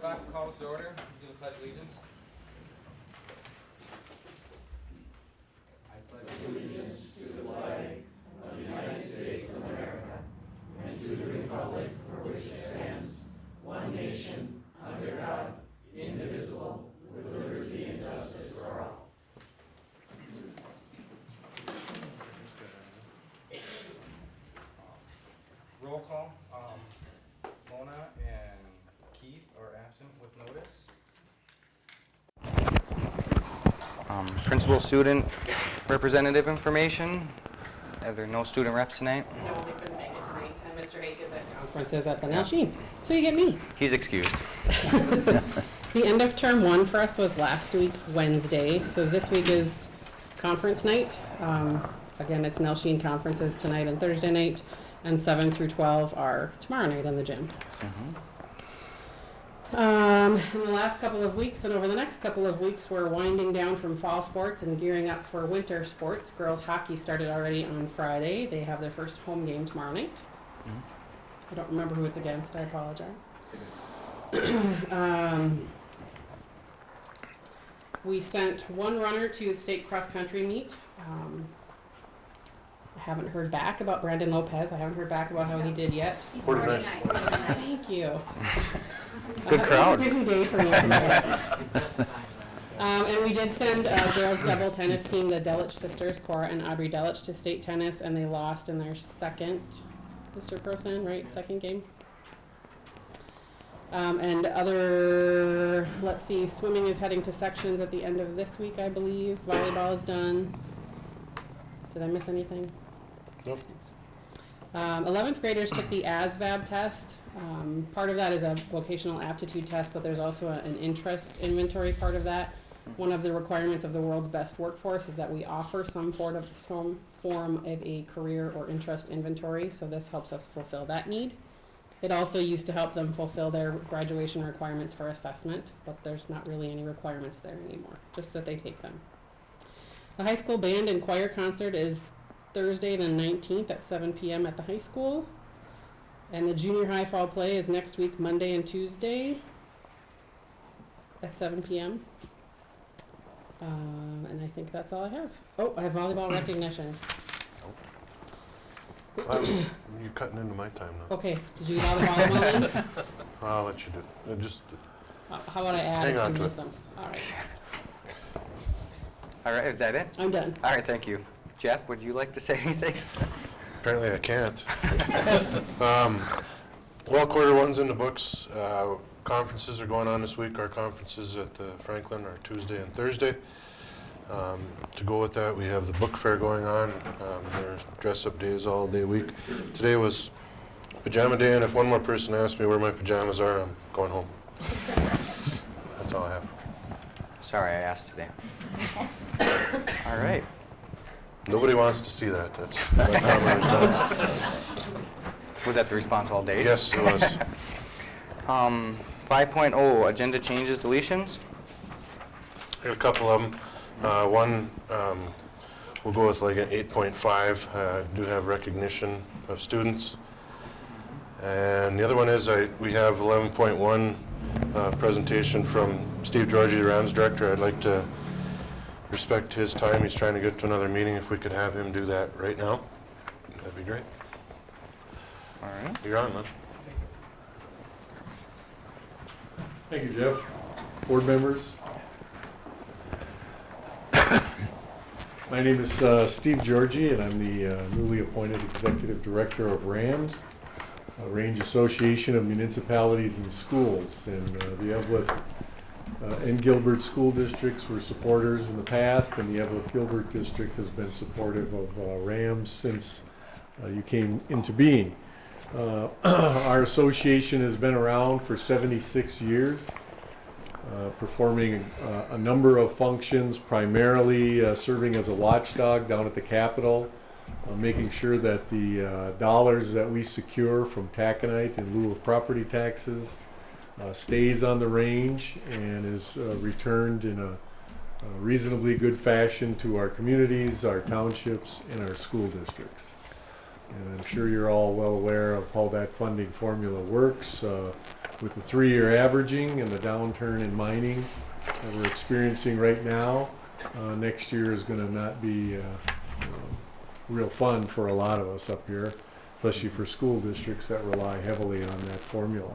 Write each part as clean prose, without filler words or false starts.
Calls to order. Do the pledge of allegiance. I pledge allegiance to the flag of the United States of America and to the republic for which it stands, one nation, under God, indivisible, with liberty and justice for all. Roll call. Mona and Keith are absent with notice. Principal student representative information. Are there no student reps tonight? No, we couldn't make it tonight, and Mr. Hake is at conferences at the Nasheen. So you get me. He's excused. The end of term 1 for us was last week, Wednesday. So this week is conference night. Again, it's Nasheen conferences tonight and Thursday night, and 7 through 12 are tomorrow night in the gym. In the last couple of weeks and over the next couple of weeks, we're winding down from fall sports and gearing up for winter sports. Girls hockey started already on Friday. They have their first home game tomorrow night. I don't remember who it's against. I apologize. We sent one runner to the state cross-country meet. I haven't heard back about Brandon Lopez. I haven't heard back about how he did yet. 49. Thank you. Good crowd. It was a busy day for me today. And we did send a girls double tennis team, the Delich sisters, Cora and Audrey Delich, to state tennis, and they lost in their second district pro-san, right? Second game. And other, let's see, swimming is heading to sections at the end of this week, I believe. Volleyball is done. Did I miss anything? Nope. 11th graders took the ASVAB test. Part of that is a vocational aptitude test, but there's also an interest inventory part of that. One of the requirements of the world's best workforce is that we offer some form of a career or interest inventory, so this helps us fulfill that need. It also used to help them fulfill their graduation requirements for assessment, but there's not really any requirements there anymore, just that they take them. The high school band and choir concert is Thursday the 19th at 7 p.m. at the high school. And the junior high fall play is next week, Monday and Tuesday at 7 p.m. And I think that's all I have. Oh, I have volleyball recognition. You're cutting into my time now. Okay, did you get all the volleyball links? I'll let you do it. Just How about I add hang if on you to miss it. them? All right, All right, is that it? I'm done. All right, thank you. Jeff, would you like to say anything? apparently I can't. Well, quarter one's in the books. Conferences are going on this week. Our conferences at Franklin are Tuesday and Thursday. To go with that, we have the book fair going on. There's dress-up days all day week. Today was pajama day, and if one more person asks me where my pajamas are, I'm going home. That's all I have. Sorry, I asked today. All right. Nobody wants to see that. That's my common response. Was that the response all day? Yes, it was. 5.0, agenda changes, deletions. I got a couple of them. One, we'll go with like an 8.5. Do have recognition of students. And the other one is we have 11.1 presentation from Steve Georgie, the Rams director. I'd like to respect his time. He's trying to get to another meeting. If we could have him do that right now, that'd be great. All right. You're on, man. Thank you, Jeff. Board members. My name is Steve Georgie, and I'm the newly appointed Executive Director of RAMS, a Range Association of Municipalities and Schools. And the Eveleth and Gilbert school districts were supporters in the past, and the Eveleth-Gilbert district has been supportive of RAMS since you came into being. Our association has been around for 76 years, performing a number of functions, primarily serving as a watchdog down at the Capitol, making sure that the dollars that we secure from taconite in lieu of property taxes stays on the range and is returned in a reasonably good fashion to our communities, our townships, and our school districts. And I'm sure you're all well aware of how that funding formula works. with the 3-year averaging and the downturn in mining that we're experiencing right now, next year is going to not be real fun for a lot of us up here, especially for school districts that rely heavily on that formula.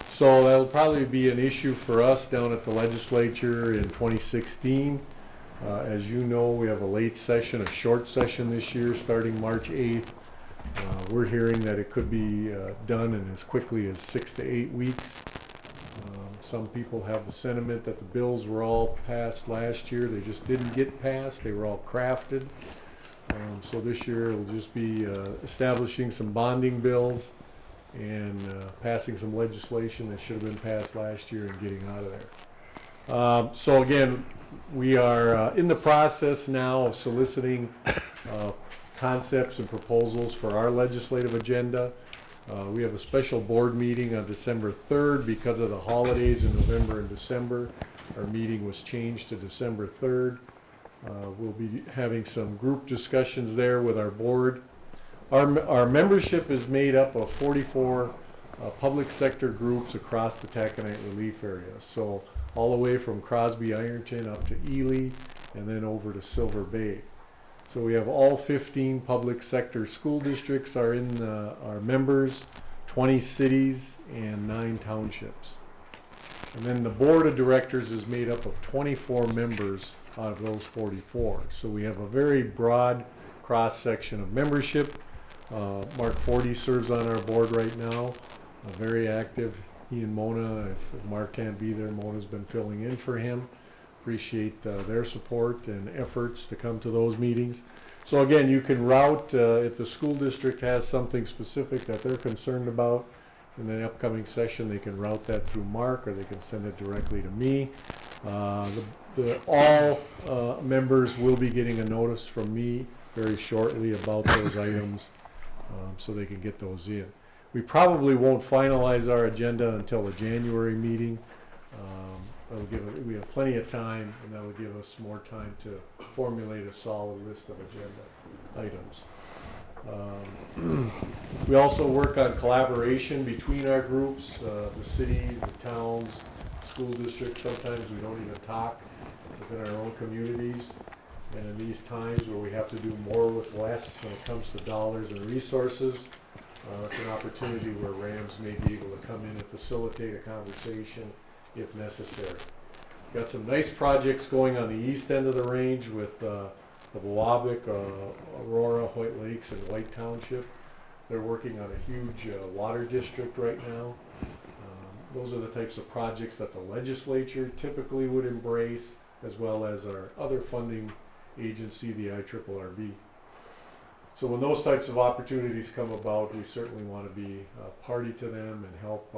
So that'll probably be an issue for us down at the legislature in 2016. As you know, we have a late session, a short session this year starting March 8th. We're hearing that it could be done in as quickly as 6 to 8 weeks. Some people have the sentiment that the bills were all passed last year. They just didn't get passed. They were all crafted. So this year it'll just be establishing some bonding bills and passing some legislation that should have been passed last year and getting out of there. So again, we are in the process now of soliciting concepts and proposals for our legislative agenda. We have a special board meeting on December 3rd because of the holidays in November and December. Our meeting was changed to December 3rd. We'll be having some group discussions there with our board. Our membership is made up of 44 public sector groups across the taconite relief area. So all the way from Crosby Ironton up to Ely and then over to Silver Bay. So we have all 15 public sector school districts are in our members, 20 cities and 9 townships. And then the board of directors is made up of 24 members out of those 44. So we have a very broad cross section of membership. Mark Forty serves on our board right now, very active. He and Mona, if Mark can't be there, Mona's been filling in for him. Appreciate their support and efforts to come to those meetings. So again, you can route, if the school district has something specific that they're concerned about in the upcoming session, they can route that through Mark or they can send it directly to me. All members will be getting a notice from me very shortly about those items so they can get those in. We probably won't finalize our agenda until the January meeting. We have plenty of time, and that will give us more time to formulate a solid list of agenda items. We also work on collaboration between our groups, the cities, the towns, school districts. Sometimes we don't even talk within our own communities. And in these times where we have to do more with less when it comes to dollars and resources, it's an opportunity where RAMS may be able to come in and facilitate a conversation if necessary. Got some nice projects going on the east end of the range with the Wabick, Aurora, White Lakes, and White Township. They're working on a huge water district right now. Those are the types of projects that the legislature typically would embrace, as well as our other funding agency, the IRRB. So when those types of opportunities come about, we certainly want to be a party to them and help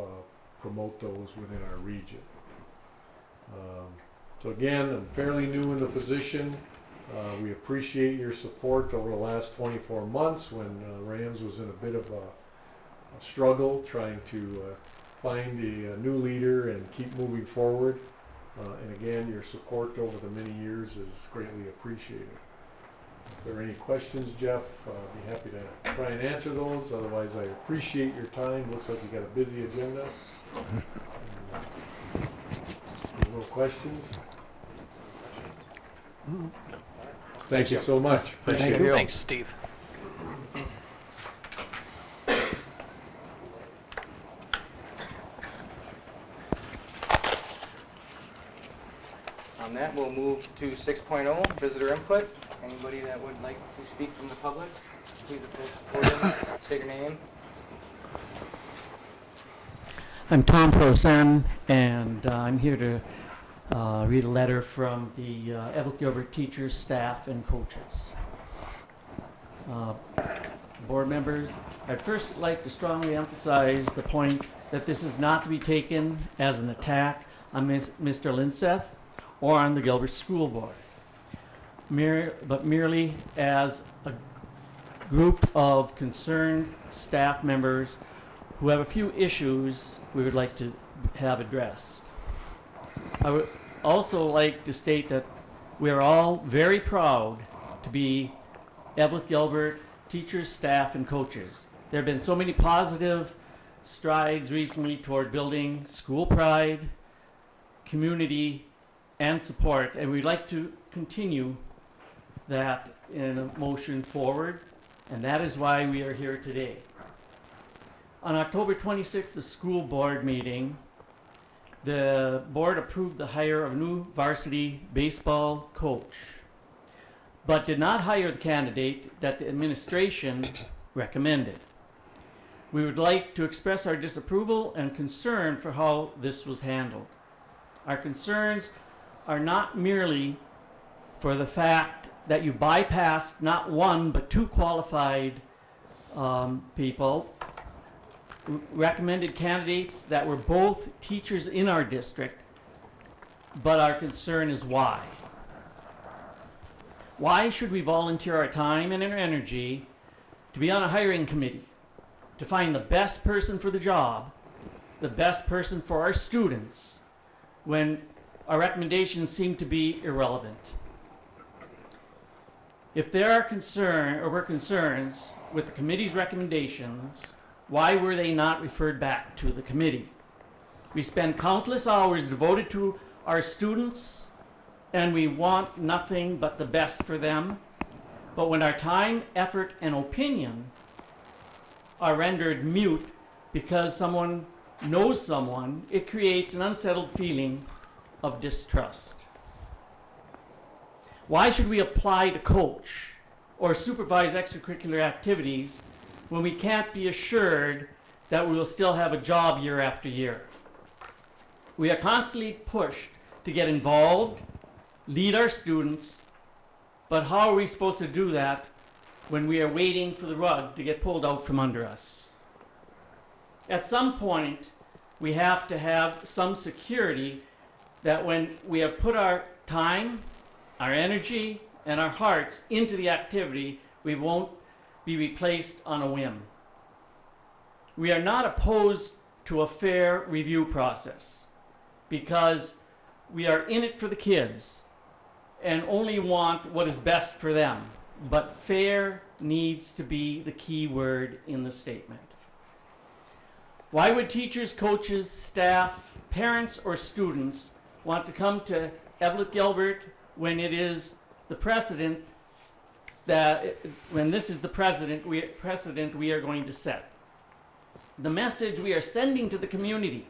promote those within our region. So again, I'm fairly new in the position. We appreciate your support over the last 24 months when RAMS was in a bit of a struggle trying to find a new leader and keep moving forward. And again, your support over the many years is greatly appreciated. If there are any questions, Jeff, I'd be happy to try and answer those. Otherwise, I appreciate your time. Looks like you got a busy agenda. No questions? Thank you so much. Appreciate it. Thanks, Steve. On that, we'll move to 6.0, visitor input. Anybody that would like to speak from the public, please approach the podium, state your name. I'm Tom Prosen, and I'm here to read a letter from the Evelyn Gilbert teachers, staff, and coaches. Board members, I'd first like to strongly emphasize the point that this is not to be taken as an attack on Mr. Linseth or on the Gilbert School Board, but merely as a group of concerned staff members who have a few issues we would like to have addressed. I would also like to state that we are all very proud to be Evelyn Gilbert teachers, staff, and coaches. There have been so many positive strides recently toward building school pride, community, and support, and we'd like to continue that in a motion forward, and that is why we are here today. On October 26th, the school board meeting, the board approved the hire of a new varsity baseball coach, but did not hire the candidate that the administration recommended. We would like to express our disapproval and concern for how this was handled. Our concerns are not merely for the fact that you bypassed not one but two qualified people, recommended candidates that were both teachers in our district, but our concern is why. Why should we volunteer our time and our energy to be on a hiring committee, to find the best person for the job, the best person for our students, when our recommendations seem to be irrelevant? If there are concerns with the committee's recommendations, why were they not referred back to the committee? We spend countless hours devoted to our students, and we want nothing but the best for them. But when our time, effort, and opinion are rendered mute because someone knows someone, it creates an unsettled feeling of distrust. Why should we apply to coach or supervise extracurricular activities when we can't be assured that we will still have a job year after year? We are constantly pushed to get involved, lead our students, but how are we supposed to do that when we are waiting for the rug to get pulled out from under us? At some point, we have to have some security that when we have put our time, our energy, and our hearts into the activity, we won't be replaced on a whim. We are not opposed to a fair review process because we are in it for the kids and only want what is best for them. But fair needs to be the key word in the statement. Why would teachers, coaches, staff, parents, or students want to come to Evelyn Gilbert when it is the precedent that, when this is the precedent we are going to set? The message we are sending to the community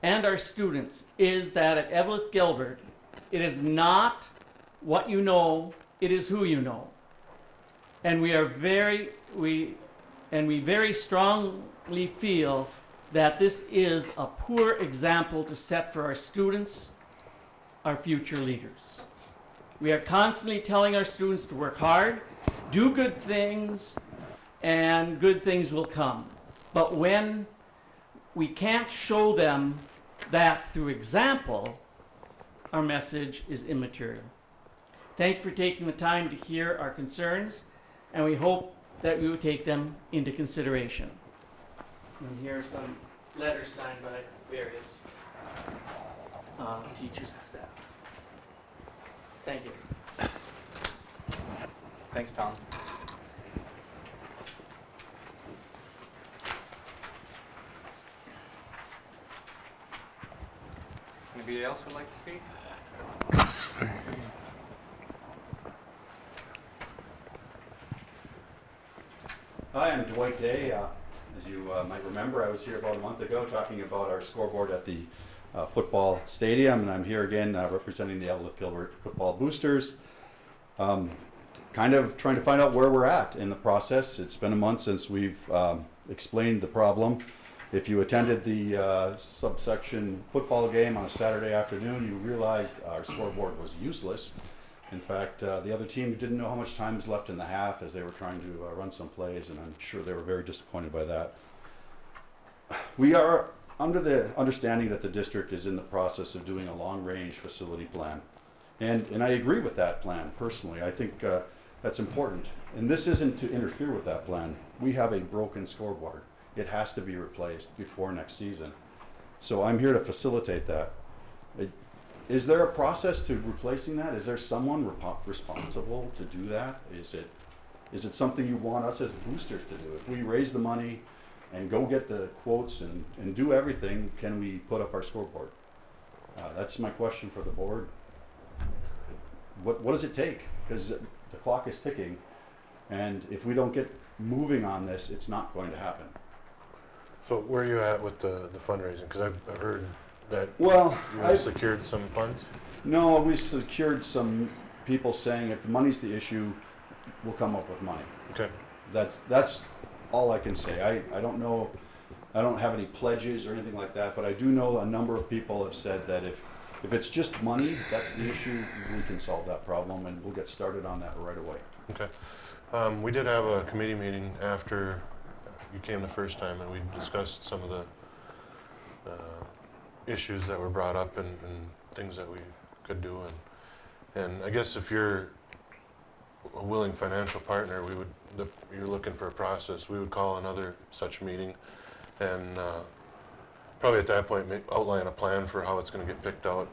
and our students is that at Evelyn Gilbert, it is not what you know, it is who you know. And we very strongly feel that this is a poor example to set for our students, our future leaders. We are constantly telling our students to work hard, do good things, and good things will come. But when we can't show them that through example, our message is immaterial. Thank you for taking the time to hear our concerns, and we hope that we will take them into consideration. And here are some letters signed by various teachers and staff. Thank you. Thanks, Tom. Anybody else would like to speak? Hi, I'm Dwight Day. As you might remember, I was here about a month ago talking about our scoreboard at the football stadium, and I'm here again representing the Evelyn Gilbert football boosters. Kind of trying to find out where we're at in the process. It's been a month since we've explained the problem. If you attended the subsection football game on a Saturday afternoon, you realized our scoreboard was useless. In fact, the other team didn't know how much time was left in the half as they were trying to run some plays, and I'm sure they were very disappointed by that. We are under the understanding that the district is in the process of doing a long-range facility plan. And I agree with that plan, personally. I think that's important. And this isn't to interfere with that plan. We have a broken scoreboard. It has to be replaced before next season. So I'm here to facilitate that. Is there a process to replacing that? Is there someone responsible to do that? Is it something you want us as boosters to do? If we raise the money and go get the quotes and do everything, can we put up our scoreboard? That's my question for the board. What does it take? Because the clock is ticking, and if we don't get moving on this, it's not going to happen. So where are you at with the fundraising? Because I've heard that Well, you have secured some funds. No, we secured some people saying if the money's the issue, we'll come up with money. Okay. That's all I can say. I don't know, I don't have any pledges or anything like that, but I do know a number of people have said that if it's just money, that's the issue, we can solve that problem, and we'll get started on that right away. Okay. We did have a committee meeting after you came the first time, and we discussed some of the issues that were brought up and things that we could do. And I guess if you're a willing financial partner, you're looking for a process, we would call another such meeting and probably at that point outline a plan for how it's going to get picked out,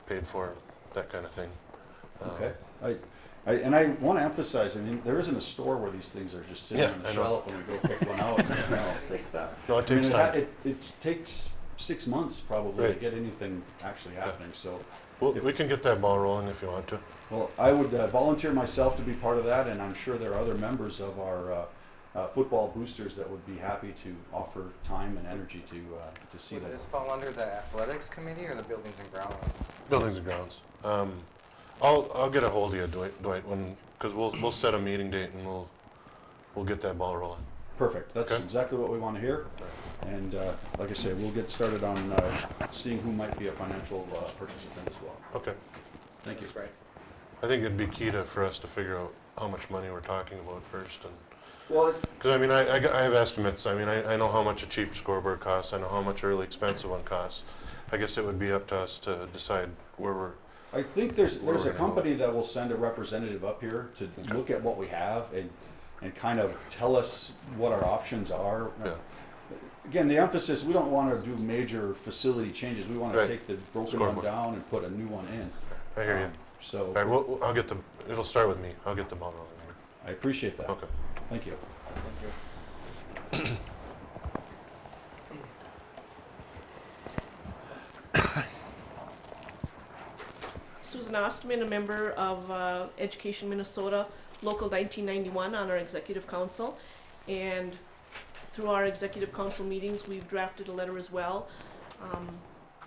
paid for, that kind of thing. Okay. And I want to emphasize, I mean, there isn't a store where these things are just sitting Yeah, on the I know. shelf and we go pick one out. No, take that. No, it takes time. It takes 6 months probably to Right. get anything actually happening. So, Well, we can get that ball rolling if you want to. well, I would volunteer myself to be part of that, and I'm sure there are other members of our football boosters that would be happy to offer time and energy to see Would that. this fall under the athletics committee or the buildings and grounds? Buildings and grounds. I'll get a hold of you, Dwight, because we'll set a meeting date and we'll get that ball rolling. Perfect. That's Okay. exactly what we want to hear. And like I say, we'll get started on seeing who might be a financial participant as well. Okay. Thank you. That's right. I think it'd be key for us to figure out how much money we're talking about first. Well, Because I mean, I have estimates. I mean, I know how much a cheap scoreboard costs. I know how much a really expensive one costs. I guess it would be up to us to decide where we're. I think there's Where a we're gonna company that will send a representative up here to look at what we have and kind of tell us what our options are. Yeah. Again, the emphasis, we don't want to do major facility changes. We want to Right. take the broken Scoreboard. one down and put a new one in. I hear you. So All right, I'll get it'll start with me. I'll get the ball rolling. I appreciate that. Okay. Thank you. Thank you. Susan Ostman, a member of Education Minnesota, Local 1991 on our Executive Council. And through our Executive Council meetings, we've drafted a letter as well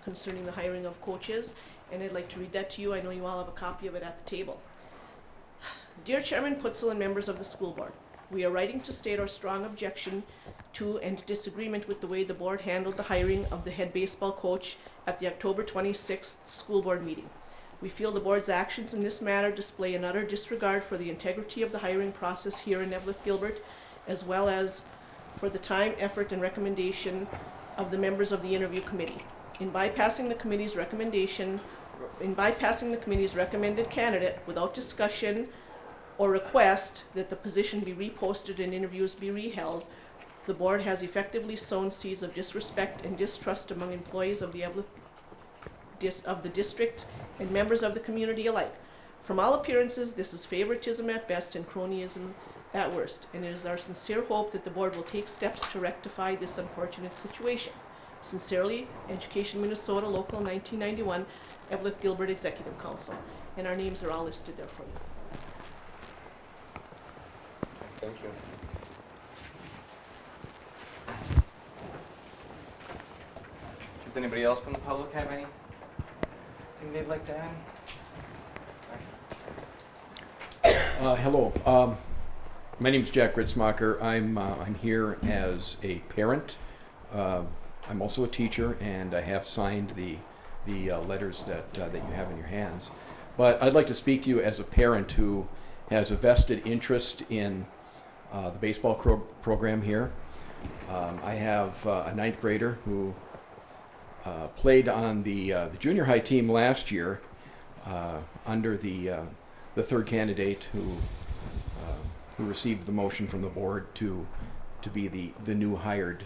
concerning the hiring of coaches. And I'd like to read that to you. I know you all have a copy of it at the table. Dear Chairman Putzel and members of the school board, we are writing to state our strong objection to and disagreement with the way the board handled the hiring of the head baseball coach at the October 26th school board meeting. We feel the board's actions in this matter display an utter disregard for the integrity of the hiring process here in Eveleth-Gilbert, as well as for the time, effort, and recommendation of the members of the interview committee. In bypassing the committee's recommended candidate without discussion or request that the position be reposted and interviews be reheld, the board has effectively sown seeds of disrespect and distrust among employees of the district and members of the community alike. From all appearances, this is favoritism at best and cronyism at worst, and it is our sincere hope that the board will take steps to rectify this unfortunate situation. Sincerely, Education Minnesota, Local 1991, Eveleth-Gilbert Executive Council. And our names are all listed there for you. Thank you. Does anybody else from the public have anything they'd like to add? Hello. My name is Jack Ritzmacher. I'm here as a parent. I'm also a teacher, and I have signed the letters that you have in your hands. But I'd like to speak to you as a parent who has a vested interest in the baseball program here. I have a 9th grader who played on the junior high team last year under the third candidate who received the motion from the board to be the new hired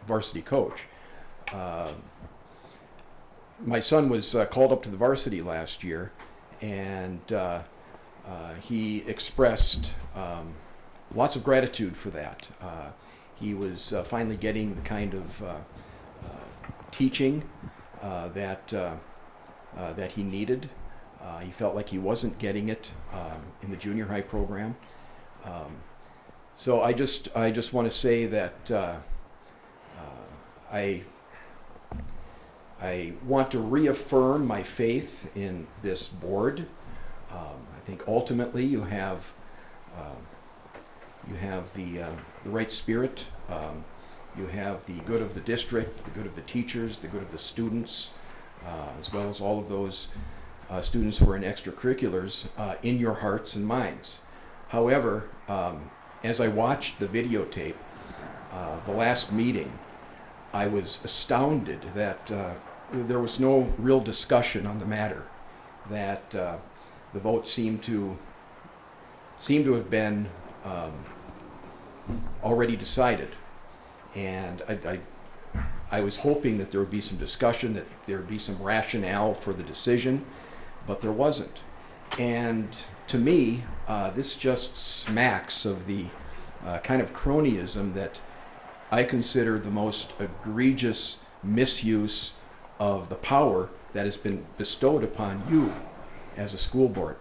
varsity coach. My son was called up to the varsity last year, and he expressed lots of gratitude for that. he was finally getting the kind of teaching that he needed. He felt like he wasn't getting it in the junior high program. So I just want to say that I want to reaffirm my faith in this board. I think ultimately you have the right spirit. You have the good of the district, the good of the teachers, the good of the students, as well as all of those students who are in extracurriculars in your hearts and minds. However, as I watched the videotape, the last meeting, I was astounded that there was no real discussion on the matter, that the vote seemed to have been already decided. And I was hoping that there would be some discussion, that there would be some rationale for the decision, but there wasn't. And to me, this just smacks of the kind of cronyism that I consider the most egregious misuse of the power that has been bestowed upon you as a school board.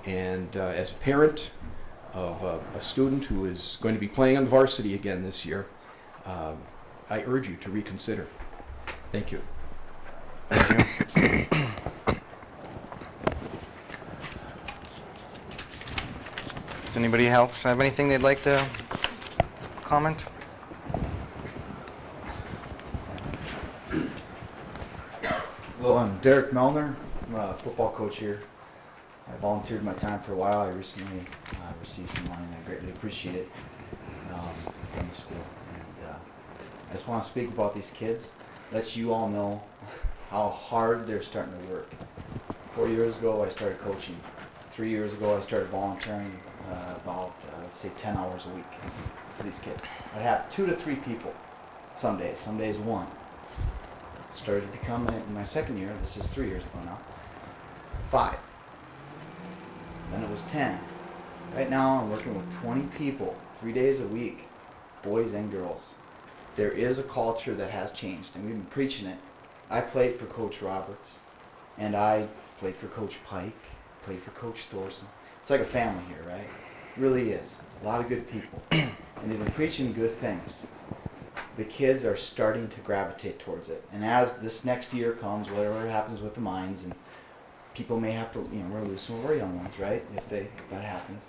And as a parent of a student who is going to be playing on the varsity again this year, I urge you to reconsider. Thank you. Thank you. Does anybody else have anything they'd like to comment? Hello, I'm Derek Melner. I'm a football coach here. I volunteered my time for a while. I recently received some money, and I greatly appreciate it from the school. And I just want to speak about these kids, let you all know how hard they're starting to work. 4 years ago, I started coaching. 3 years ago, I started volunteering about, let's say, 10 hours a week to these kids. I'd have 2 to 3 people some days 1. Started to become, in my second year, this is 3 years ago now, 5. Then it was 10. Right now, I'm working with 20 people, 3 days a week, boys and girls. There is a culture that has changed, and we've been preaching it. I played for Coach Roberts, and I played for Coach Pike, played for Coach Thorson. It's like a family here, right? It really is. A lot of good people. And they've been preaching good things. The kids are starting to gravitate towards it. And as this next year comes, whatever happens with the mines, and people may have to, we're going to lose some of our young ones, right? If that happens.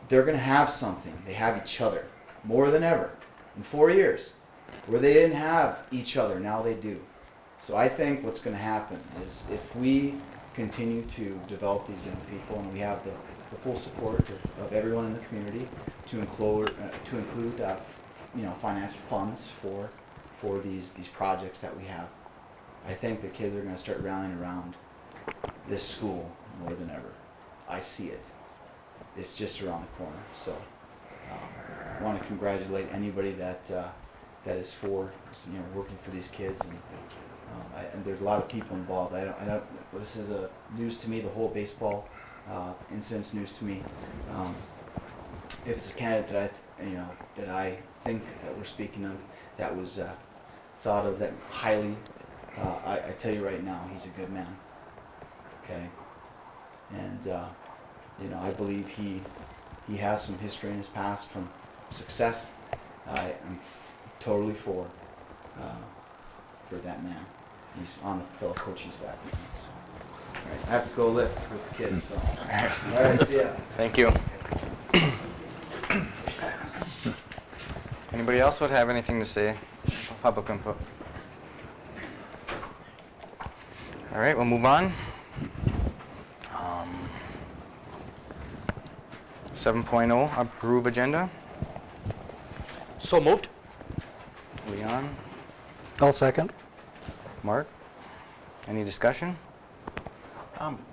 They're going to have something. They have each other more than ever. In 4 years, where they didn't have each other, now they do. So I think what's going to happen is if we continue to develop these young people, and we have the full support of everyone in the community to include financial funds for these projects that we have, I think the kids are going to start rallying around this school more than ever. I see it. It's just around the corner. So I want to congratulate anybody that is for working for these kids, and there's a lot of people involved. I don't. This is news to me. The whole baseball incident's news to me. If it's a candidate that I think that we're speaking of, that was thought of that highly, I tell you right now, he's a good man. Okay, and I believe he has some history in his past from success. I am totally for that man. He's on the fellow coaching staff with me. So. All right, I have to go lift with the kids. So. All right, see ya. Thank you. Anybody else would have anything to say? Public input. All right, we'll move on. 7.0, approve agenda. So moved. Leon, I'll second. Mark, any discussion?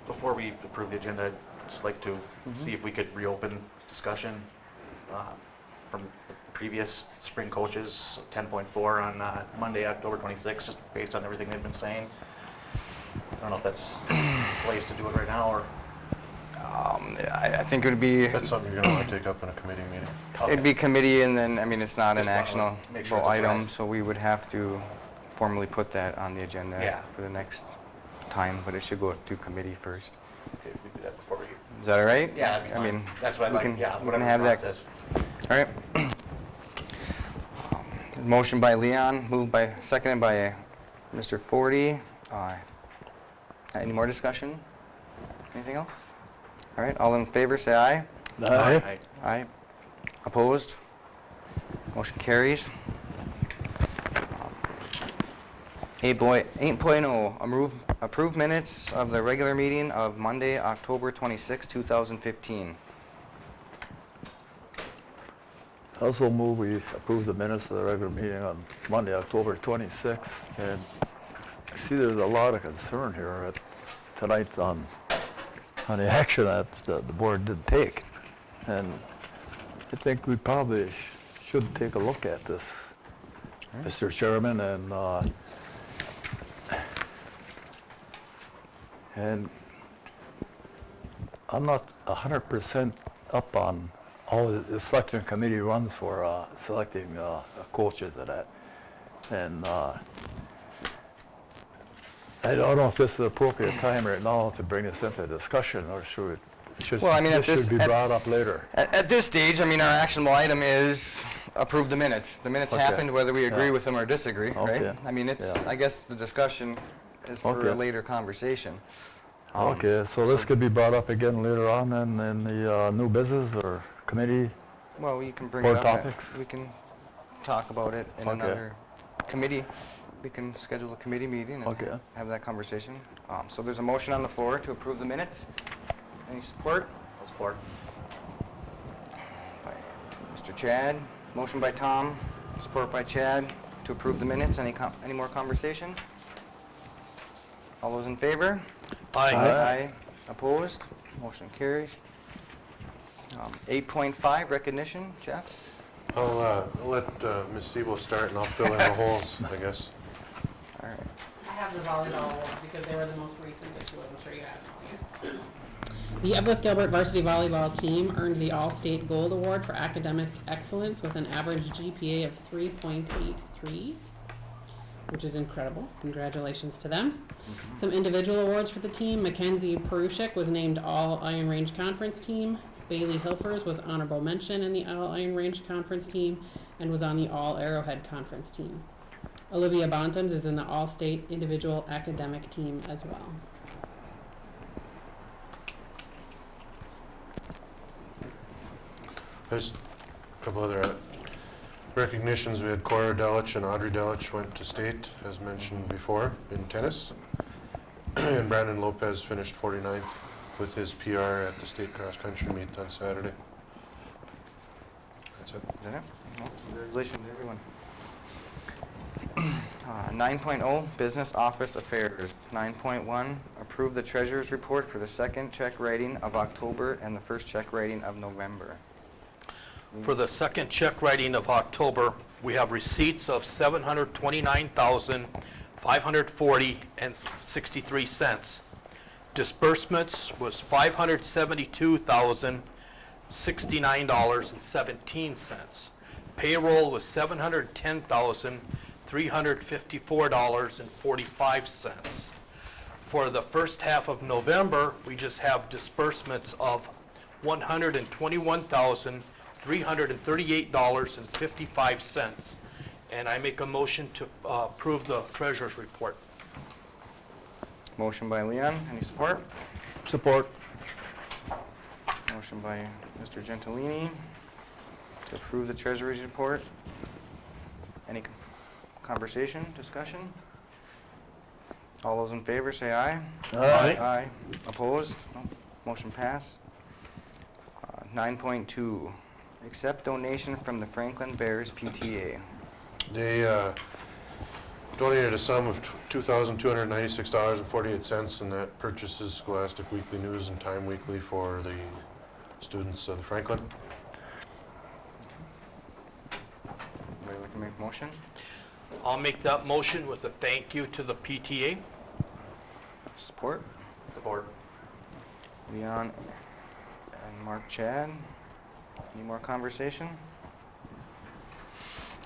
Before we approve the agenda, I'd just like to see if we could reopen discussion from the previous spring coaches, 10.4 on Monday, October 26th, just based on everything they've been saying. I don't know if that's the place to do it right now, or I think it would be, That's something you're going to want to take up in a committee meeting. it'd be committee, and then, I mean, it's not an Just wanna actionable make sure it's item, addressed. so we would have to formally put that on the agenda Yeah. for the next time, but it should go to committee first. Okay, we do that before we. Is that all right? Yeah, that'd be I fine. mean, That's what I we like, can- yeah, we can whatever have that. process. all right. Motion by Leon, moved by, seconded by Mr. Forty. Any more discussion? Anything else? All right, all in favor, say aye. Aye. Aye. Opposed? Motion carries. 8.0, approve minutes of the regular meeting of Monday, October 26, 2015. Also move we approve the minutes of the regular meeting on Monday, October 26th. And I see there's a lot of concern here tonight on the action that the board didn't take. And I think we probably should take a look at this, Mr. Chairman, and I'm not 100% up on all the selection committee runs for selecting coaches of that. And I don't know if this is the appropriate time right now to bring this into discussion, or should Well, I mean, at this this- should be at- brought up later. At this stage, I mean, our actionable item is approve the minutes. The minutes Okay. happened, whether we agree Yeah. with them or disagree, right? Okay. I mean, it's, Yeah. I guess the discussion is for a Okay. later conversation. Okay, so this could be brought up again later on in the new business or committee? Well, you can bring Board it up. topics? We can talk about it in Okay. another committee. We can schedule a committee meeting and Okay. have that conversation. So there's a motion on the floor to approve the minutes. Any support? I'll support. By Mr. Chad. Motion by Tom, support by Chad to approve the minutes. Any more conversation? All those in favor? Aye. Opposed? Motion carries. 8.5, recognition. Jeff? I'll let Ms. Sebo start, and I'll fill in the holes, I guess. All right. I have the volleyball awards because they were the most recent, if you wasn't sure you had them. The Evelyn Gilbert varsity volleyball team earned the All-State Gold Award for academic excellence with an average GPA of 3.83, which is incredible. Congratulations to them. Some individual awards for the team. Mackenzie Perushik was named All-Iron Range Conference Team. Bailey Hilfers was honorable mention in the All-Iron Range Conference Team and was on the All-Arrowhead Conference Team. Olivia Bontams is in the All-State Individual Academic Team as well. There's a couple other recognitions. We had Cora Delich and Audrey Delich went to state, as mentioned before, in tennis. And Brandon Lopez finished 49th with his PR at the state cross-country meet on Saturday. That's it. Is that it? Well, congratulations to everyone. 9.0, Business Office Affairs. 9.1, approve the treasurer's report for the second check writing of October and the first check writing of November. For the second check writing of October, we have receipts of $729,540.63. Disbursements was $572,069.17. Payroll was $710,354.45. For the first half of November, we just have disbursements of $121,338.55. And I make a motion to approve the treasurer's report. Motion by Leon. Any support? Support. Motion by Mr. Gentilini to approve the treasurer's report. Any conversation, discussion? All those in favor say aye. Aye. Aye. Opposed? No. Motion passed. 9.2, accept donation from the Franklin Bears PTA. They donated a sum of $2,296.48, and that purchases Scholastic Weekly News and Time Weekly for the students of the Franklin. Anybody like to make a motion? I'll make that motion with a thank you to the PTA. Support? Support. Leon and Mark Chad. Any more conversation?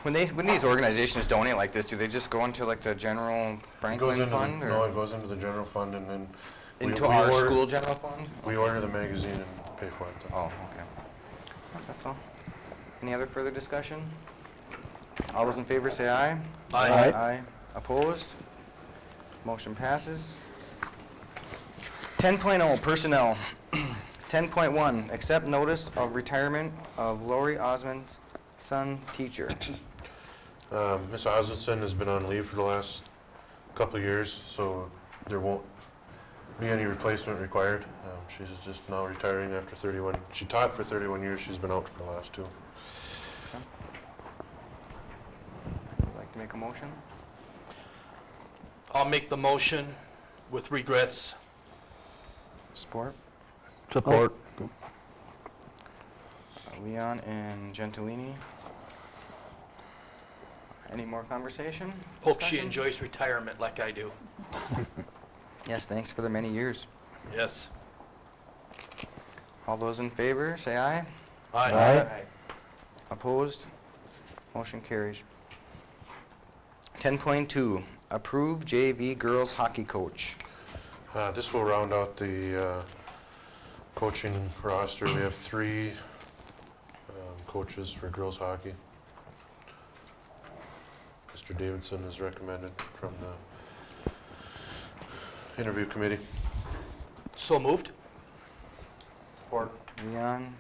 When these organizations donate like this, do they just go into like the general It goes Franklin into fund? no, it goes into the general fund, and then Into our school general fund? we order the magazine and pay for it. Oh, okay. That's all. Any other further discussion? All those in favor say aye. Aye. Aye. Opposed? Motion passes. 10.0 Personnel. 10.1 Accept notice of retirement of Lori Osmond's son teacher. Ms. Osmondson has been on leave for the last couple of years, so there won't be any replacement required. She's just now retiring after 31. She taught for 31 years. She's been out for the last 2. Would like to make a motion? I'll make the motion with regrets. Support? Support. Leon and Gentilini. Any more conversation? Hope she Discussion? enjoys retirement like I do. Yes, thanks for the many years. Yes. All those in favor, say aye. Aye. Opposed? Motion carries. 10.2 Approve JV girls hockey coach. This will round out the coaching roster. We have 3 coaches for girls hockey. Mr. Davidson is recommended from the interview committee. So moved. Support. Leon,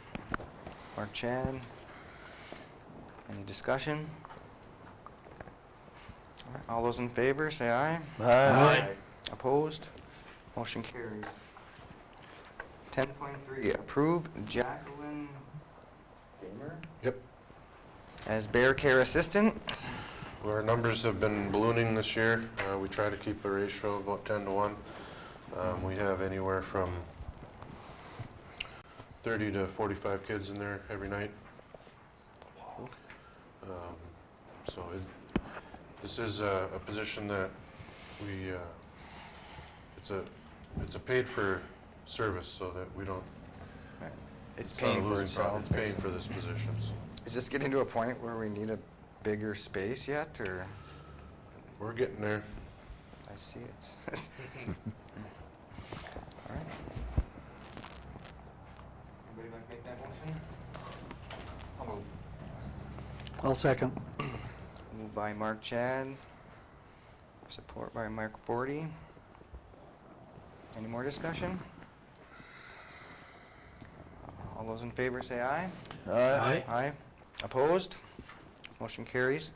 Mark Chad. Any discussion? All right, all those in favor, say aye. Aye. Opposed? Motion carries. 10.3 Approve Jacqueline Gamer Yep. as bear care assistant. Our numbers have been ballooning this year. We try to keep a ratio of about 10 to 1. We have anywhere from 30 to 45 kids in there every night. So this is a position that we, it's a paid for service, so that we don't. It's not a paying for losing itself. profit. It's paying for this position. So Is this getting to a point where we need a bigger space yet, or? we're getting there. I see it. All right. Anybody like to make that motion? I'll move. I'll second. Moved by Mark Chad. Support by Mark Forty. Any more discussion? All those in favor say aye. Aye. Aye. Opposed? Motion carries.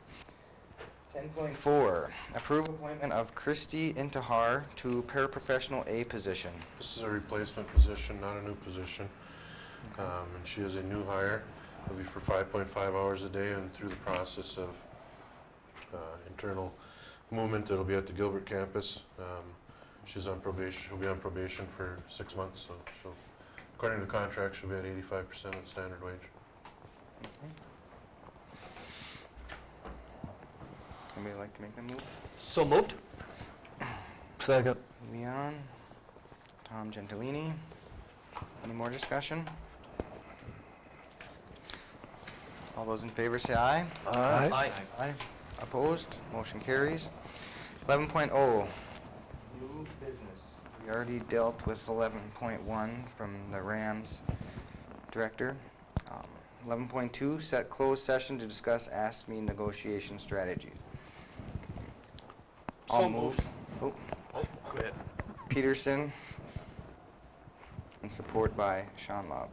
10.4, approve appointment of Christy Intihar to paraprofessional A position. This is a replacement position, not a new position. And she is a new hire. It'll be for 5.5 hours a day, and through the process of internal movement, it'll be at the Gilbert campus. She's on probation. She'll be on probation for 6 months, so she'll, according to the contract, she'll be at 85% of the standard wage. Anybody like to make a move? So moved. Second. Leon, Tom Gentilini. Any more discussion? All those in favor say aye. Aye. Aye. Opposed? Motion carries. 11.0, new business. We already dealt with 11.1 from the Rams director. 11.2, set closed session to discuss ASME negotiation strategies. So moved. Oh, Oh, go ahead. Peterson, and support by Sean Lobb.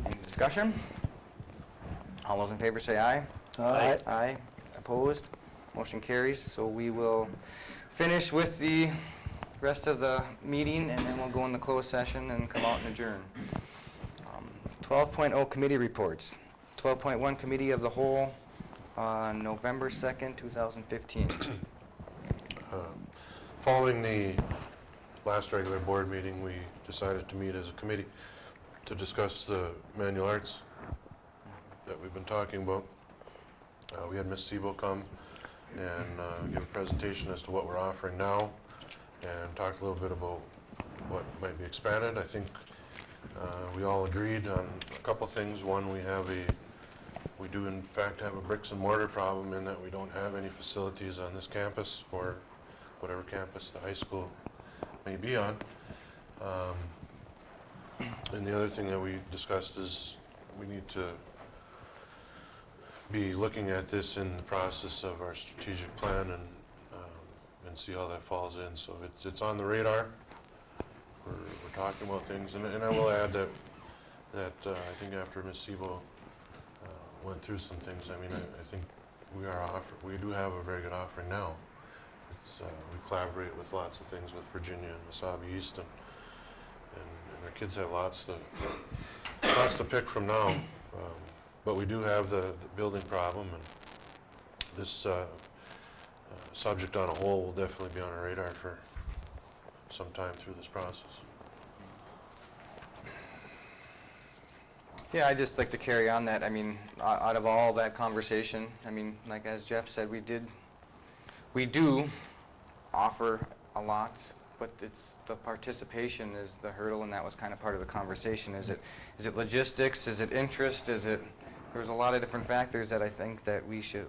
Any discussion? All those in favor say aye. Aye. Aye. Opposed? Motion carries. So we will finish with the rest of the meeting, and then we'll go into closed session and come out and adjourn. 12.0 committee reports. 12.1 committee of the whole, November 2nd, 2015. Following the last regular board meeting, we decided to meet as a committee to discuss the manual arts that we've been talking about. We had Ms. Sebo come and give a presentation as to what we're offering now and talk a little bit about what might be expanded. I think we all agreed on a couple things. One, we do in fact have a bricks and mortar problem in that we don't have any facilities on this campus or whatever campus the high school may be on. And the other thing that we discussed is we need to be looking at this in the process of our strategic plan and see how that falls in. So it's on the radar. We're talking about things, and I will add that I think after Ms. Sebo went through some things, I mean, I think we do have a very good offering now. We collaborate with lots of things with Virginia and Wasabi East, and our kids have lots to pick from now. But we do have the building problem, and this subject on a whole will definitely be on our radar for some time through this process. Yeah, I'd just like to carry on that. I mean, out of all that conversation, I mean, like as Jeff said, we do offer a lot, but it's the participation is the hurdle, and that was kind of part of the conversation. Is it logistics? Is it interest? There's a lot of different factors that I think that we should,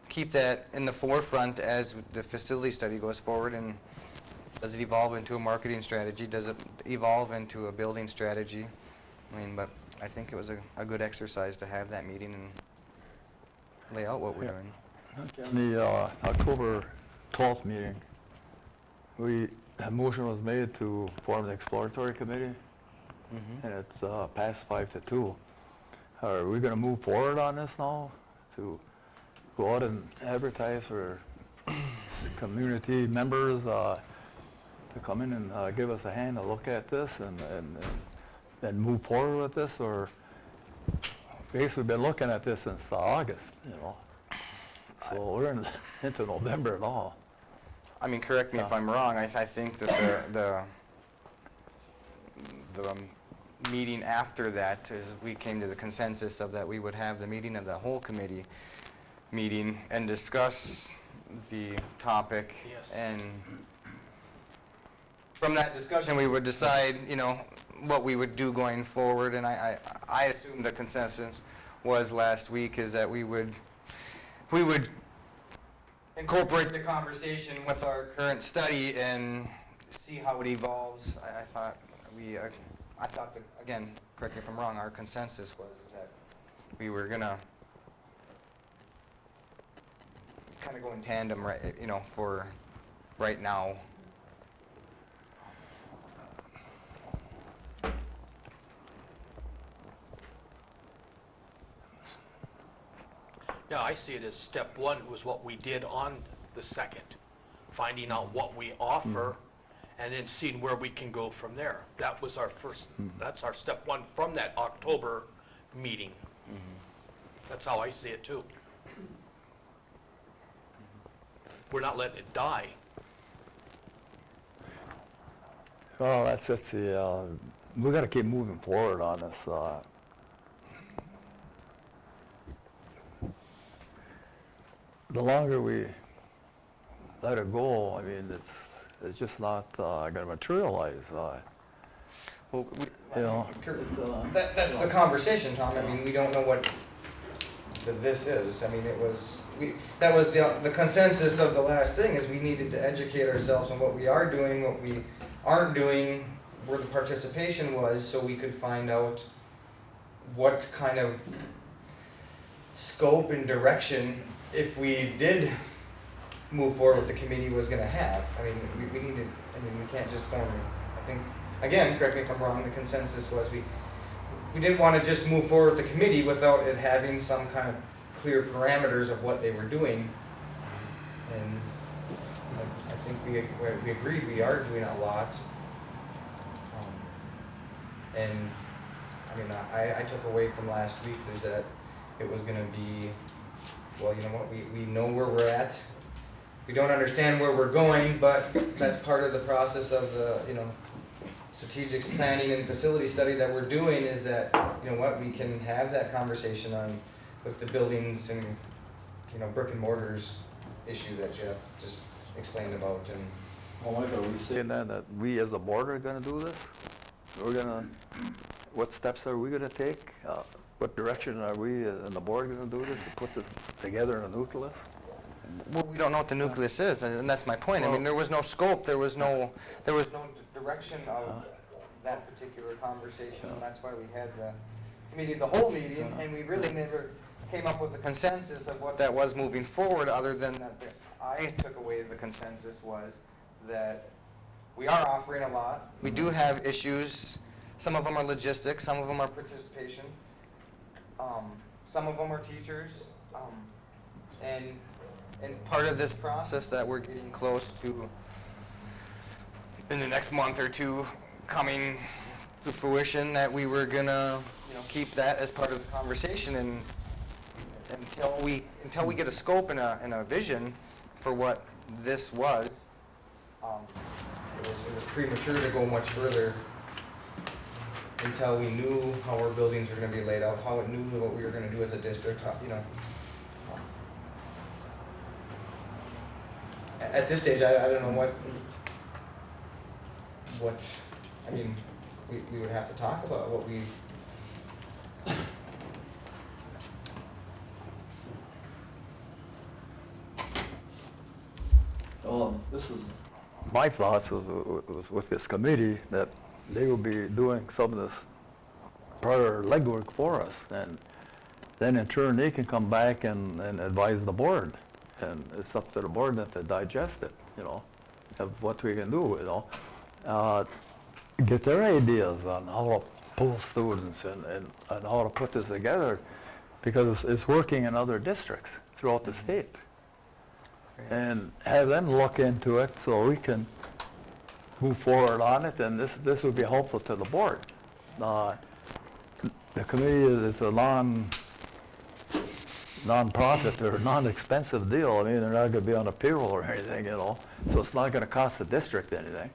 keep that in the forefront as the facility study goes forward. And does it evolve into a marketing strategy? Does it evolve into a building strategy? I mean, but I think it was a good exercise to have that meeting and lay out what we're doing. In the October 12th meeting, a motion was made to form the exploratory committee, and it's passed 5-2. Are we going to move forward on this now to go out and advertise for community members to come in and give us a hand to look at this and move forward with this? Or basically we've been looking at this since August, you know, so we're into November now. I mean, correct me if I'm wrong. I think that the meeting after that is we came to the consensus of that we would have the meeting of the whole committee meeting and discuss the topic. Yes. And from that discussion, we would decide, you know, what we would do going forward. And I assume the consensus was last week is that we would incorporate the conversation with our current study and see how it evolves. I thought that, again, correct me if I'm wrong, our consensus was is that we were gonna kind of go in tandem, right, you know, for right now. Yeah, I see it as step one was what we did on the second, finding out what we offer and then seeing where we can go from there. That was our first, that's our step one from that October meeting. That's how I see it too. We're not letting it die. Well, that's we got to keep moving forward on this. The longer we let it go, I mean, it's just not going to materialize. Well, You know, that's the conversation, Tom. I mean, we don't know what this is. I mean, that was the consensus of the last thing is we needed to educate ourselves on what we are doing, what we aren't doing, where the participation was, so we could find out what kind of scope and direction, if we did move forward with the committee, was going to have. I mean, we needed. I mean, we can't just only. I think, again, correct me if I'm wrong. The consensus was we didn't want to just move forward with the committee without it having some kind of clear parameters of what they were doing. And I think we agreed we are doing a lot. And I mean, I took away from last week is that it was going to be, well, you know what, we know where we're at. We don't understand where we're going, but that's part of the process of the, you know, strategic planning and facility study that we're doing is that, you know what, we can have that conversation on with the buildings and, you know, brick and mortars issue that Jeff just explained about, and Well, Mike, are we saying then that we as a board are gonna do this? We're gonna, what steps are we gonna take? What direction are we and the board gonna do this, to put this together in a nucleus? Well, we don't know what the nucleus is, and that's my point. I mean, there was no scope, there was no direction of that particular conversation, and that's why we had the committee, the whole meeting, and we really never came up with a consensus of what that was moving forward, other than that I took away the consensus was that we are offering a lot. We do have issues. Some of them are logistics, some of them are participation, some of them are teachers, and part of this process that we're getting close to in the next month or two coming to fruition, that we were gonna, keep that as part of the conversation, and until we get a scope and a vision for what this was, it was premature to go much further until we knew how our buildings were going to be laid out, how it knew what we were going to do as a district, At this stage, I don't know what, I mean, we would have to talk about what we... This is my thoughts was with this committee, that they will be doing some of this prior legwork for us, and then in turn they can come back and advise the board, and it's up to the board then to digest it, of what we can do, get their ideas on how to pull students and how to put this together, because it's working in other districts throughout the state. And have them look into it so we can move forward on it, and this would be helpful to the board. The committee is a non-profit or non-expensive deal. I mean, they're not going to be on a payroll or anything, so it's not going to cost the district anything.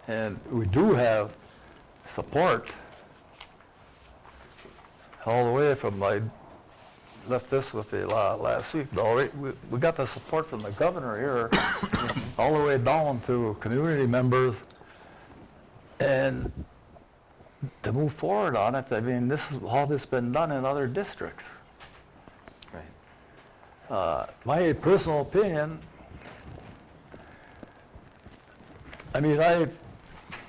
And we do have support all the way from left this with the last week. We got the support from the governor here, all the way down to community members, and to move forward on it. I mean, this is how this has been done in other districts. Right. My personal opinion, I mean, I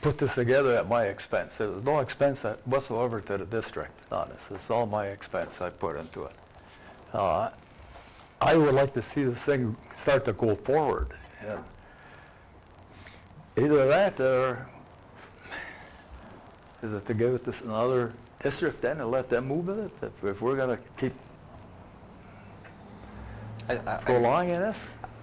put this together at my expense. There was no expense whatsoever to the district on this. It's all my expense I put into it. I would like to see this thing start to go forward. And either that, or is it to give it to another district then and let them move with it? If we're going to keep prolonging this?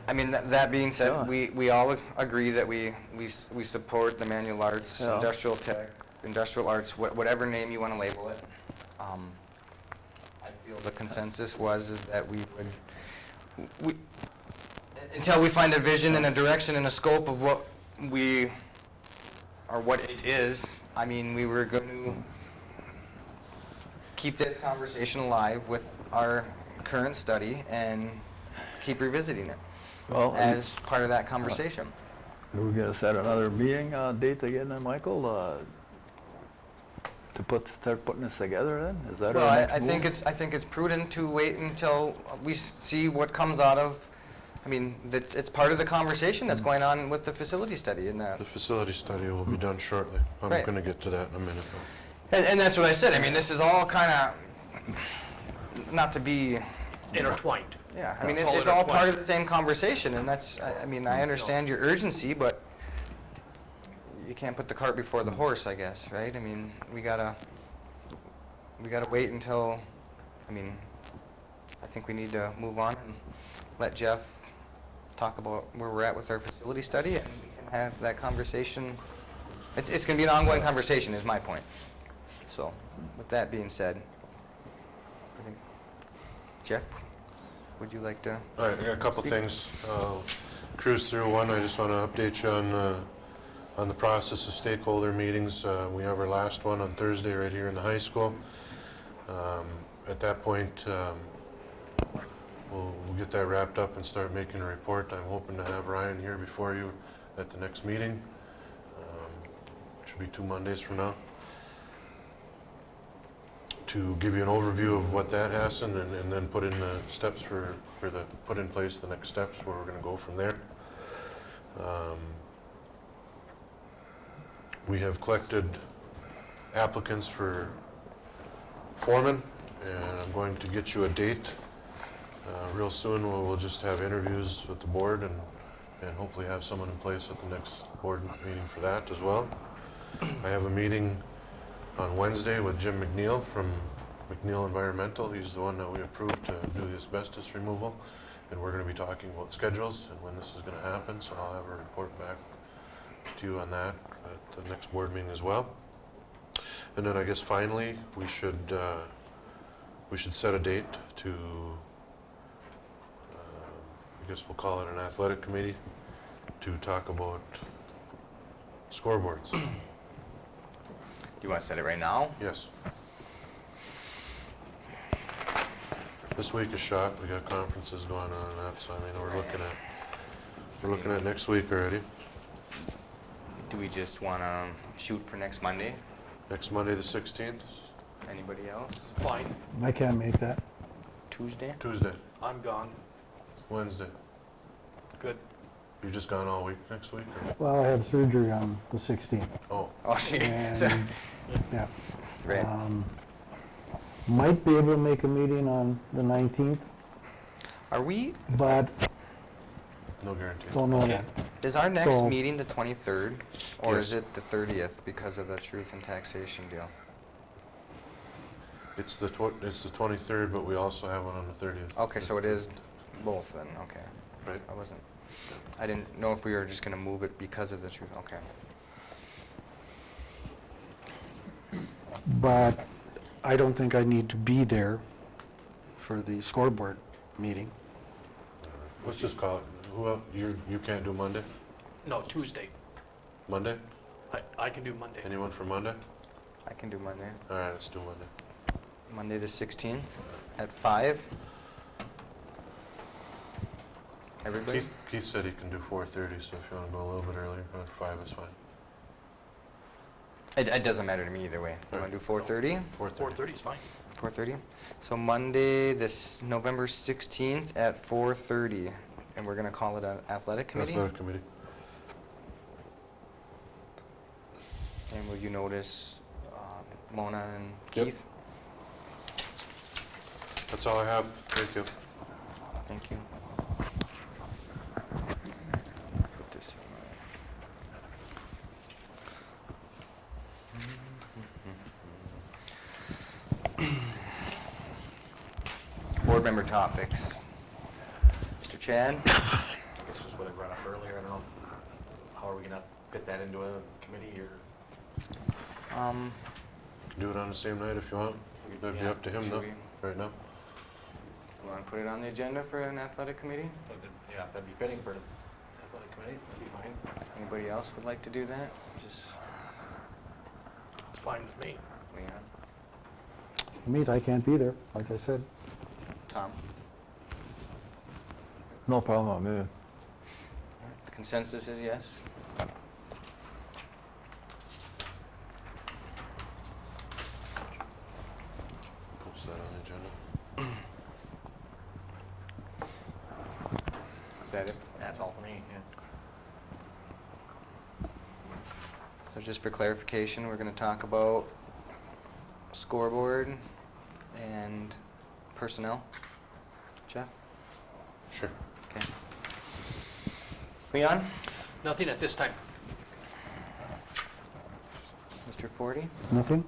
I mean, that being said, we all agree that we support the manual arts, industrial tech, industrial arts, whatever name you want to label it. I feel the consensus is that we until we find a vision and a direction and a scope of what it is, I mean, we were going to keep this conversation alive with our current study and keep revisiting it as part of that conversation. We're going to set another meeting date again then, Michael, to start putting this together then? Is that our next move? I think it's prudent to wait until we see what comes out of, I mean, it's part of the conversation that's going on with the facility study. The facility study will be done shortly. I'm going to get to that in a minute. And that's what I said. I mean, this is all kind of, not to be... intertwined. Yeah, I mean, it's all part of the same conversation, and that's, I mean, I understand your urgency, but you can't put the cart before the horse, I guess, right? I mean, we gotta wait until, I mean, I think we need to move on and let Jeff talk about where we're at with our facility study, and we can have that conversation. It's gonna be an ongoing conversation, is my point. So, with that being said, I think, Jeff, would you like to? All right, I got a couple things. Cruise through one. I just want to update you on the process of stakeholder meetings. We have our last one on Thursday right here in the high school. At that point, we'll get that wrapped up and start making a report. I'm hoping to have Ryan here before you at the next meeting, which will be 2 Mondays from now, to give you an overview of what that has and then put in the steps put in place the next steps where we're going to go from there. We have collected applicants for foreman, and I'm going to get you a date real soon where we'll just have interviews with the board and hopefully have someone in place at the next board meeting for that as well. I have a meeting on Wednesday with Jim McNeil from McNeil Environmental. He's the one that we approved to do the asbestos removal, and we're going to be talking about schedules and when this is going to happen, so I'll have a report back to you on that at the next board meeting as well. And then I guess finally we should set a date to I guess we'll call it an athletic committee to talk about scoreboards. Do you want to set it right now? Yes. This week is shot. We got conferences going on and that, so I mean we're looking at next week already. Do we just want to shoot for next Monday? Next Monday the 16th? Anybody else? Fine. I can't make that. Tuesday? Tuesday. I'm gone. Wednesday. Good. You just gone all week next week? Or? Well, I have surgery on the 16th. Oh. Oh, see. And, yeah. Right. Might be able to make a meeting on the 19th, Are we, but No guarantee. don't know that. is our next So- meeting the 23rd? Or Yes. is it the 30th because of the truth and taxation deal? It's the 23rd, but we also have one on the 30th. Okay, so it is both then, okay. Right. I didn't know if we were just gonna move it because of the truth, okay. But I don't think I need to be there for the scoreboard meeting. Let's just call it. Who else? You can't do Monday? No, Tuesday. Monday? I can do Monday. Anyone for Monday? I can do Monday. All right, let's do Monday. Monday the 16th at 5. Everybody? Keith said he can do 4:30, so if you want to go a little bit earlier, 5 is fine. It doesn't matter to me either way. You want to do 4:30? 4:30 is fine. 4:30? So Monday, this November 16th at 4:30, and we're going to call it an athletic committee? Athletic committee. And will you notice Mona and Yep. Keith? That's all I have. Thank you. Thank you. Put this in Board member topics. Mr. Chad? I guess just what I brought up earlier, I don't know, how are we gonna fit that into a committee or? Um, Do it on the same night if you want. That'd be Yeah. up to him Should though, we- right now. you want to put it on the agenda for an athletic committee? Yeah, that'd be fitting for the athletic committee, that'd be fine. Anybody else would like to do that? Just It's fine with me. Leon, Meet, I can't be there, like I said. Tom? No problem with me. Consensus is yes? Post that on the agenda. Is that it? That's all for me, yeah. So just for clarification, we're going to talk about scoreboard and personnel. Jeff? Sure. Okay. Leon? Nothing at this time. Mr. Forty? Nothing?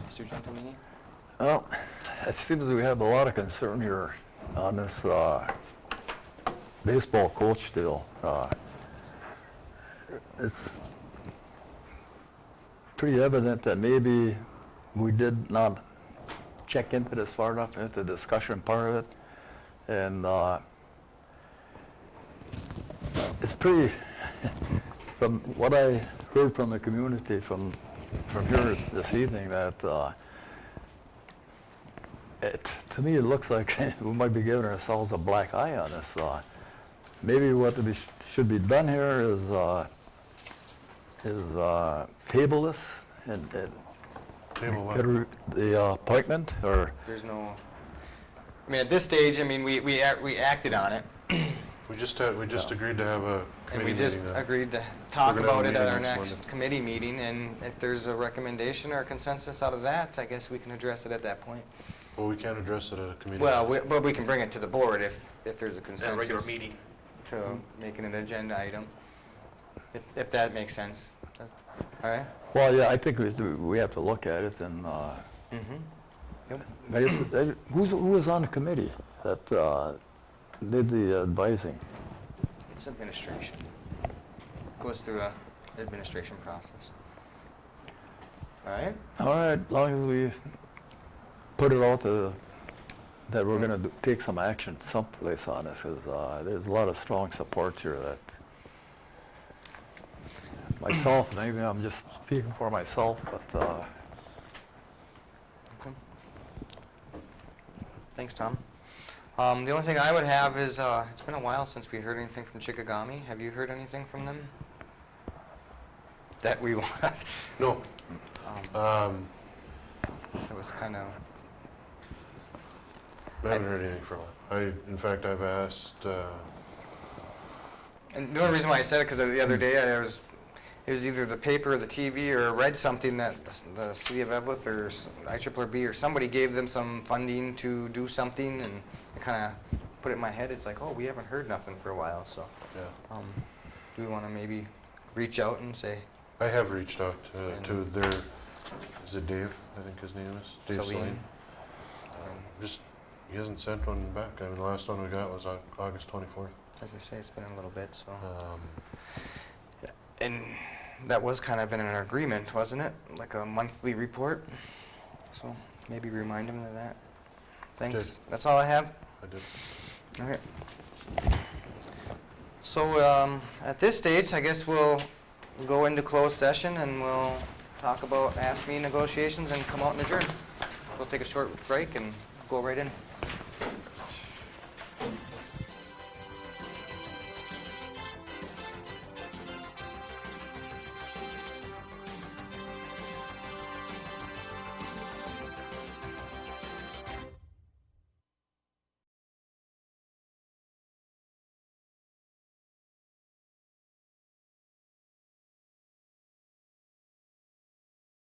Mr. Gentilini? Well, it seems we have a lot of concern here on this baseball coach deal. It's pretty evident that maybe we did not check into this far enough, into the discussion part of it. And it's pretty, from what I heard from the community from here this evening, that To me, it looks like we might be giving ourselves a black eye on this. Maybe what should be done here is table this and Table what? get the appointment, or There's no, I mean, at this stage, I mean, we acted on it, We just agreed to have a and committee we just meeting. agreed to talk We're gonna have about a it at meeting our next next committee meeting, and if there's a recommendation or a consensus out of that, I guess we can address it at that point. Well, we can't address it at a committee. Well, but we can bring it to the board if there's a At a consensus. regular meeting. To making an agenda item, if that makes sense. All right? well, yeah, I think we have to look at it and. Yep. I guess, who was on the committee that did the advising? It's administration. Goes through a administration process. All right? All right, as long as we put it out that we're going to take some action someplace on this, because there's a lot of strong support here that myself, maybe I'm just speaking for myself, but Okay. Thanks, Tom. The only thing I would have is, it's been a while since we heard anything from Chickagami. Have you heard anything from them? That we want? No. It was kind of, I haven't heard anything from it. In fact, I've asked, and the only reason why I said it, because the other day it was either the paper or the TV, or read something that the city of Evlith or IRRB or somebody gave them some funding to do something, and it kind of put it in my head. It's like, oh, we haven't heard nothing for a while, so yeah. do we want to maybe reach out and say, I have reached out to their, is it Dave? I think his name is Dave Celine? Celine. Just, he hasn't sent one back. I mean, the last one we got was August 24th. as I say, it's been a little bit, so. And that was kind of in an agreement, wasn't it? Like a monthly report? So maybe remind him of that. Thanks. That's all I have? I did. Okay. So at this stage, I guess we'll go into closed session and we'll talk about ASME negotiations and come out and adjourn. We'll take a short break and go right in.